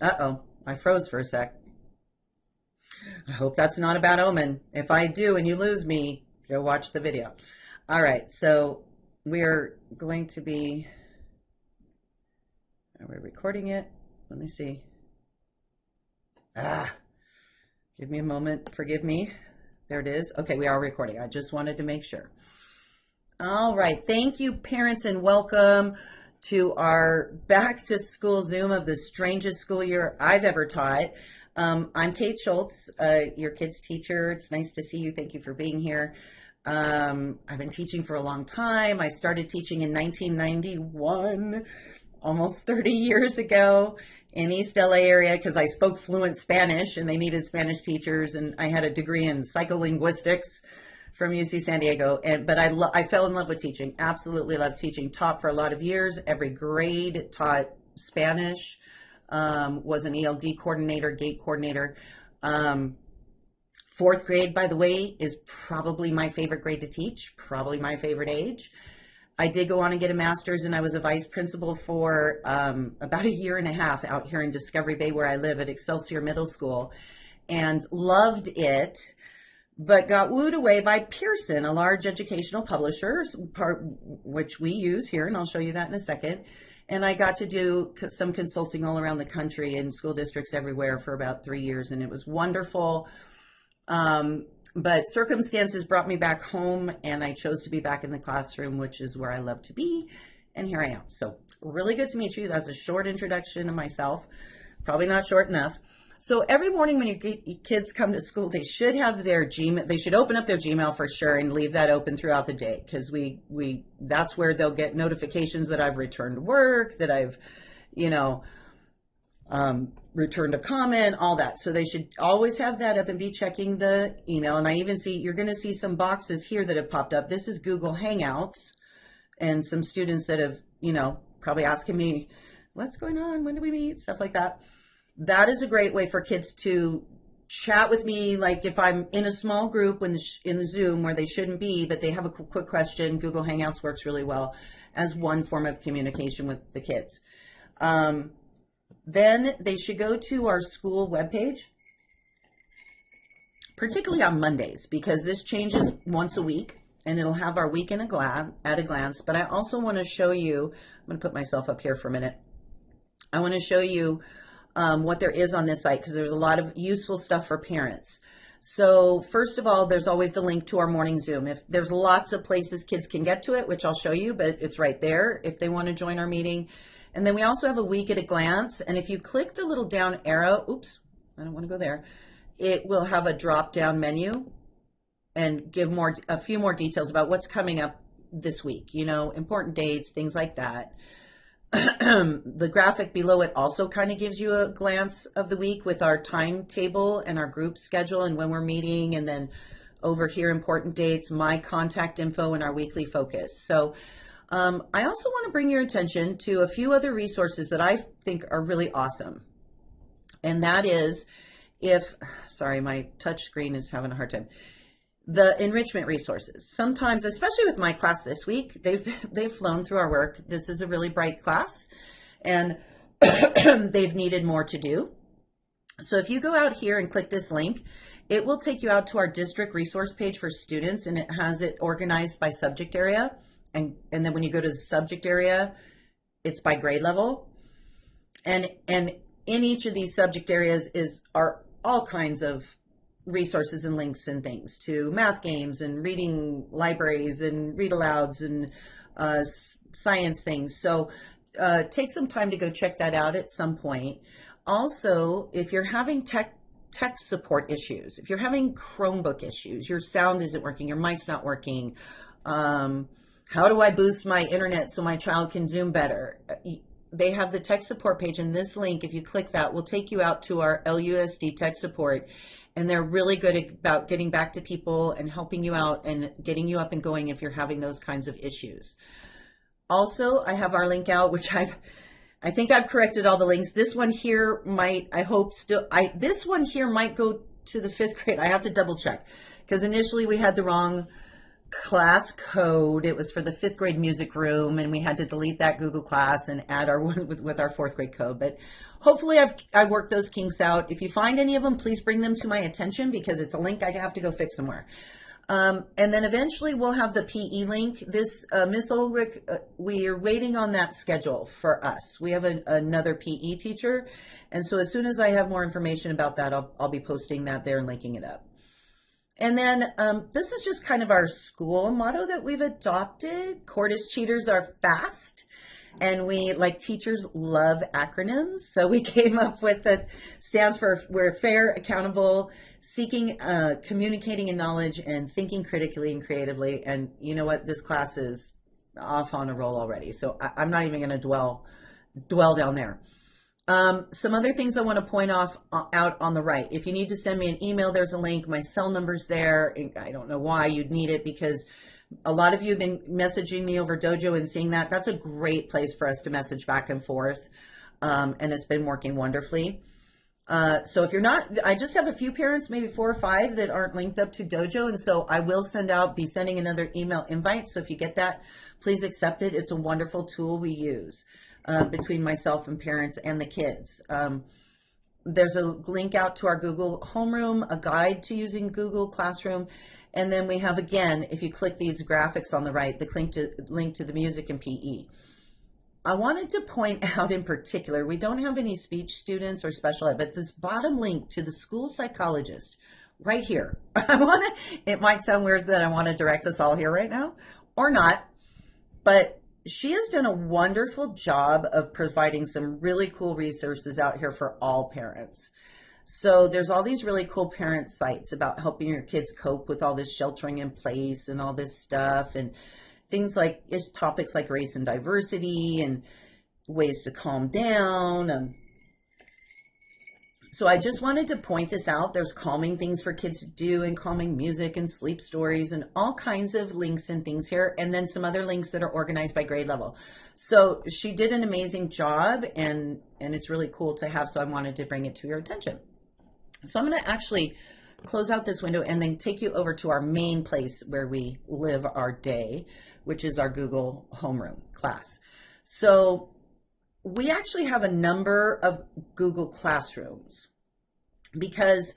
Uh-oh, I froze for a sec. I hope that's not a bad omen. If I do and you lose me, go watch the video. All right, so we're going to be, are we recording it? Let me see. Give me a moment. Forgive me. There it is. Okay, we are recording. I just wanted to make sure. All right. Thank you, parents, and welcome to our back to school Zoom of the strangest school year I've ever taught. I'm Kate Schultz, your kids teacher. It's nice to see you. Thank you for being here. I've been teaching for a long time. I started teaching in 1991, almost 30 years ago in East LA area because I spoke fluent Spanish and they needed Spanish teachers, and I had a degree in psycholinguistics from UC San Diego. But I fell in love with teaching. Absolutely love teaching. Taught for a lot of years. Every grade taught Spanish. Was an ELD coordinator, gate coordinator. Fourth grade, by the way, is probably my favorite grade to teach. Probably my favorite age. I did go on and get a master's, and I was a vice principal for about a year and a half out here in Discovery Bay where I live at Excelsior Middle School, and loved it, but got wooed away by Pearson, a large educational publisher, which we use here, and I'll show you that in a second. And I got to do some consulting all around the country in school districts everywhere for about 3 years, and it was wonderful. But circumstances brought me back home, and I chose to be back in the classroom, which is where I love to be. And here I am. So really good to meet you. That's a short introduction of myself. Probably not short enough. So every morning when your kids come to school, they should have their Gmail. They should open up their Gmail for sure and leave that open throughout the day, because that's where they'll get notifications that I've returned work, that I've, returned a comment, all that. So they should always have that up and be checking the email. And I even see, you're going to see some boxes here that have popped up. This is Google Hangouts, and some students that have, probably asking me, what's going on? When do we meet? Stuff like that. That is a great way for kids to chat with me. Like if I'm in a small group in the Zoom where they shouldn't be, but they have a quick question, Google Hangouts works really well as one form of communication with the kids. Then they should go to our school webpage, particularly on Mondays, because this changes once a week, and it'll have our week at a glance. But I also want to show you, I'm going to put myself up here for a minute. I want to show you what there is on this site, because there's a lot of useful stuff for parents. So first of all, there's always the link to our morning Zoom. If there's lots of places kids can get to it, which I'll show you, but it's right there if they want to join our meeting. And then we also have a week at a glance. And if you click the little down arrow, oops, I don't want to go there. It will have a drop down menu and give a few more details about what's coming up this week, important dates, things like that. The graphic below it also kind of gives you a glance of the week with our timetable and our group schedule and when we're meeting. And then over here, important dates, my contact info, and our weekly focus. So I also want to bring your attention to a few other resources that I think are really awesome. And that is sorry, my touch screen is having a hard time. The enrichment resources. Sometimes, especially with my class this week, they've flown through our work. This is a really bright class, and they've needed more to do. So if you go out here and click this link, it will take you out to our district resource page for students, and it has it organized by subject area. And then when you go to the subject area, it's by grade level. And in each of these subject areas are all kinds of resources and links and things to math games and reading libraries and read alouds and science things. So take some time to go check that out at some point. Also, if you're having tech support issues, if you're having Chromebook issues, your sound isn't working, your mic's not working, how do I boost my internet so my child can Zoom better? They have the tech support page, and this link, if you click that, will take you out to our LUSD tech support. And they're really good about getting back to people and helping you out and getting you up and going if you're having those kinds of issues. Also, I have our link out, which I think I've corrected all the links. This one here this one here might go to the 5th grade. I have to double check, because initially we had the wrong class code. It was for the 5th grade music room, and we had to delete that Google Class and add our one with our 4th grade code. But hopefully I've worked those kinks out. If you find any of them, please bring them to my attention, because it's a link I have to go fix somewhere. And then eventually we'll have the PE link. This Miss Ulrich, we are waiting on that schedule for us. We have another PE teacher, and so as soon as I have more information about that, I'll be posting that there and linking it up. And then this is just kind of our school motto that we've adopted. Cordis cheaters are fast. And we, like teachers, love acronyms. So we came up with that stands for we're fair, accountable, seeking, communicating in knowledge, and thinking critically and creatively. And you know what? This class is off on a roll already. So I'm not even going to dwell down there. Some other things I want to point out on the right. If you need to send me an email, there's a link. My cell number's there. I don't know why you'd need it, because a lot of you have been messaging me over Dojo and seeing that. That's a great place for us to message back and forth. And it's been working wonderfully. So if you're not, I just have a few parents, maybe 4 or 5 that aren't linked up to Dojo. And so I will be sending another email invite. So if you get that, please accept it. It's a wonderful tool we use. Between myself and parents and the kids. There's a link out to our Google Homeroom, a guide to using Google Classroom, and then we have, again, if you click these graphics on the right, the link to the music and PE. I wanted to point out in particular, we don't have any speech students or special ed, but this bottom link to the school psychologist right here. It might sound weird that I want to direct us all here right now, or not, but she has done a wonderful job of providing some really cool resources out here for all parents. So there's all these really cool parent sites about helping your kids cope with all this sheltering in place and all this stuff, and things like topics like race and diversity and ways to calm down. So I just wanted to point this out. There's calming things for kids to do, and calming music and sleep stories and all kinds of links and things here. And then some other links that are organized by grade level. So she did an amazing job, and it's really cool to have. So I wanted to bring it to your attention. So I'm going to actually close out this window and then take you over to our main place where we live our day, which is our Google Homeroom class. So we actually have a number of Google Classrooms, because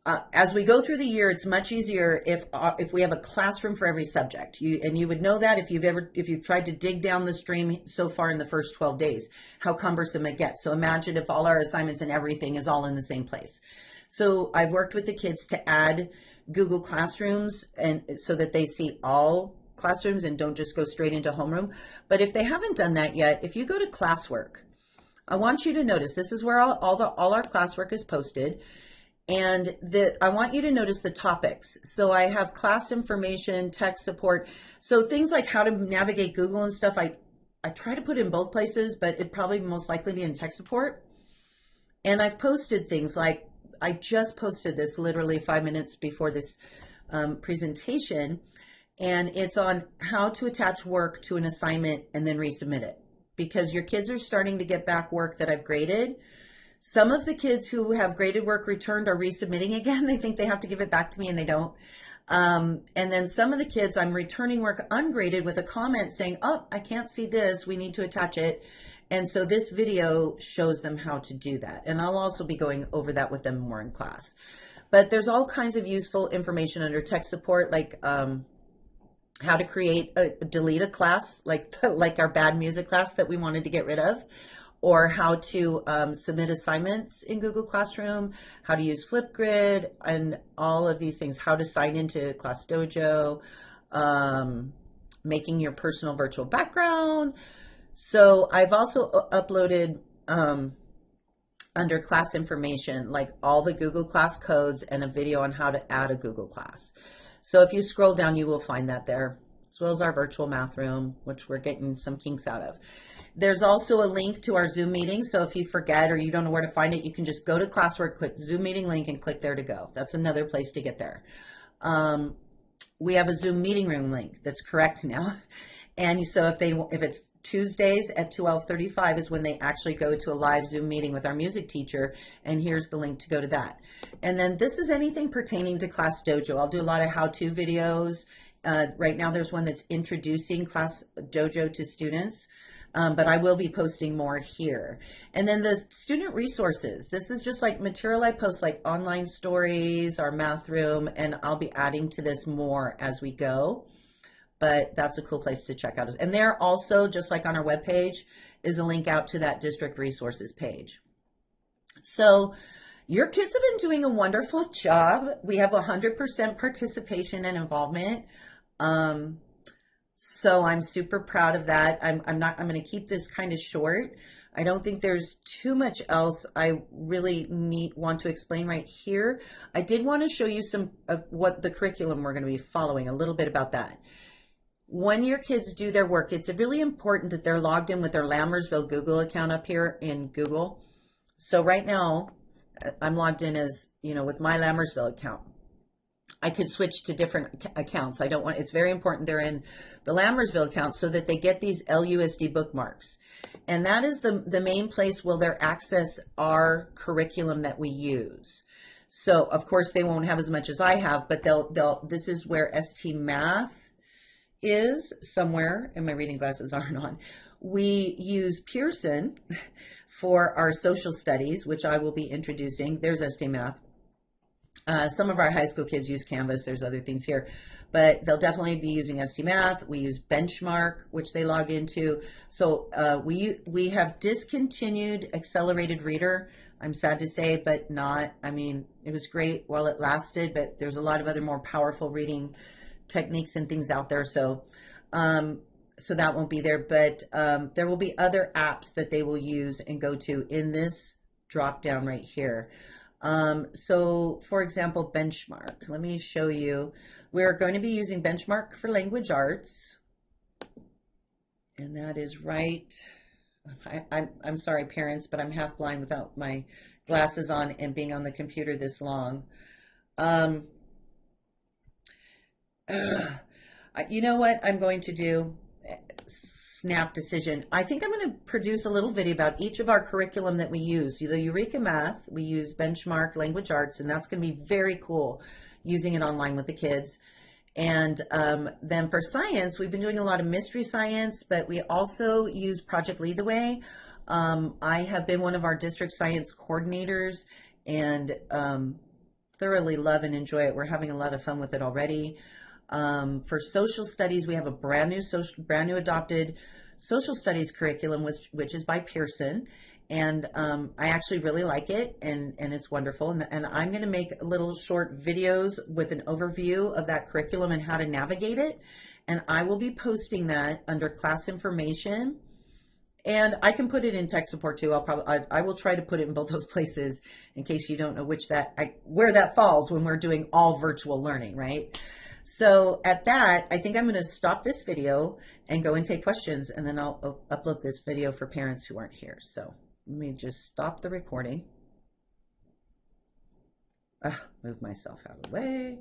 as we go through the year, it's much easier if we have a classroom for every subject. You would know that if you've tried to dig down the stream so far in the first 12 days, how cumbersome it gets. So imagine if all our assignments and everything is all in the same place. So I've worked with the kids to add Google Classrooms, and so that they see all classrooms and don't just go straight into homeroom. But if they haven't done that yet, if you go to classwork, I want you to notice this is where all our classwork is posted, and I want you to notice the topics. So I have class information, tech support, so things like how to navigate Google and stuff. I try to put in both places, but it'd probably most likely be in tech support. And I've posted things like, I just posted this literally 5 minutes before this presentation. And it's on how to attach work to an assignment and then resubmit it, because your kids are starting to get back work that I've graded. Some of the kids who have graded work returned are resubmitting again. They think they have to give it back to me, and they don't. And then some of the kids, I'm returning work ungraded with a comment saying, oh, I can't see this. We need to attach it. And so this video shows them how to do that. And I'll also be going over that with them more in class. But there's all kinds of useful information under tech support, like how to delete a class, like our bad music class that we wanted to get rid of, or how to submit assignments in Google Classroom, how to use Flipgrid, and all of these things, how to sign into ClassDojo, making your personal virtual background. So I've also uploaded under class information, like all the Google Class codes and a video on how to add a Google Class. So if you scroll down, you will find that there, as well as our virtual math room, which we're getting some kinks out of. There's also a link to our Zoom meeting. So if you forget or you don't know where to find it, you can just go to Classwork, click Zoom meeting link, and click there to go. That's another place to get there. We have a Zoom meeting room link that's correct now. And so if it's Tuesdays at 12:35 is when they actually go to a live Zoom meeting with our music teacher, and here's the link to go to that. And then this is anything pertaining to ClassDojo. I'll do a lot of how-to videos Right now there's one that's introducing Class Dojo to students, but I will be posting more here. And then the student resources. This is just like material I post, like online stories, our math room, and I'll be adding to this more as we go. But that's a cool place to check out. And there also, just like on our webpage, is a link out to that district resources page. So your kids have been doing a wonderful job. We have 100% participation and involvement. So I'm super proud of that. I'm going to keep this kind of short. I don't think there's too much else I really want to explain right here. I did want to show you some of what the curriculum we're going to be following, a little bit about that. When your kids do their work, it's really important that they're logged in with their Lammersville Google account up here in Google. So right now, I'm logged in as, with my Lammersville account. I could switch to different accounts. I don't want, it's very important they're in the Lammersville account so that they get these LUSD bookmarks. And that is the main place where they'll access our curriculum that we use. So of course they won't have as much as I have, but this is where ST Math is somewhere, and my reading glasses aren't on. We use Pearson for our social studies, which I will be introducing. There's ST Math. Some of our high school kids use Canvas. There's other things here, but they'll definitely be using ST Math. We use Benchmark, which they log into. So we have discontinued Accelerated Reader. I'm sad to say, but not. I mean, it was great while it lasted, but there's a lot of other more powerful reading techniques and things out there. So so that won't be there, but there will be other apps that they will use and go to in this drop down right here. So for example, Benchmark, let me show you. We're going to be using Benchmark for language arts, and that is right. I'm sorry parents, but I'm half blind without my glasses on and being on the computer this long. You know what I'm going to do? Snap decision. I think I'm going to produce a little video about each of our curriculum that we use. The Eureka Math, we use Benchmark Language Arts, and that's going to be very cool using it online with the kids. And then for science, we've been doing a lot of mystery science, but we also use Project Lead the Way. I have been one of our district science coordinators and thoroughly love and enjoy it. We're having a lot of fun with it already. For social studies, we have a brand new adopted social studies curriculum, which is by Pearson. And I actually really like it, and it's wonderful. And I'm going to make little short videos with an overview of that curriculum and how to navigate it. And I will be posting that under class information. And I can put it in tech support too. I will try to put it in both those places in case you don't know where that falls when we're doing all virtual learning, right? So at that, I think I'm going to stop this video and go and take questions, and then I'll upload this video for parents who aren't here. So let me just stop the recording. Move myself out of the way.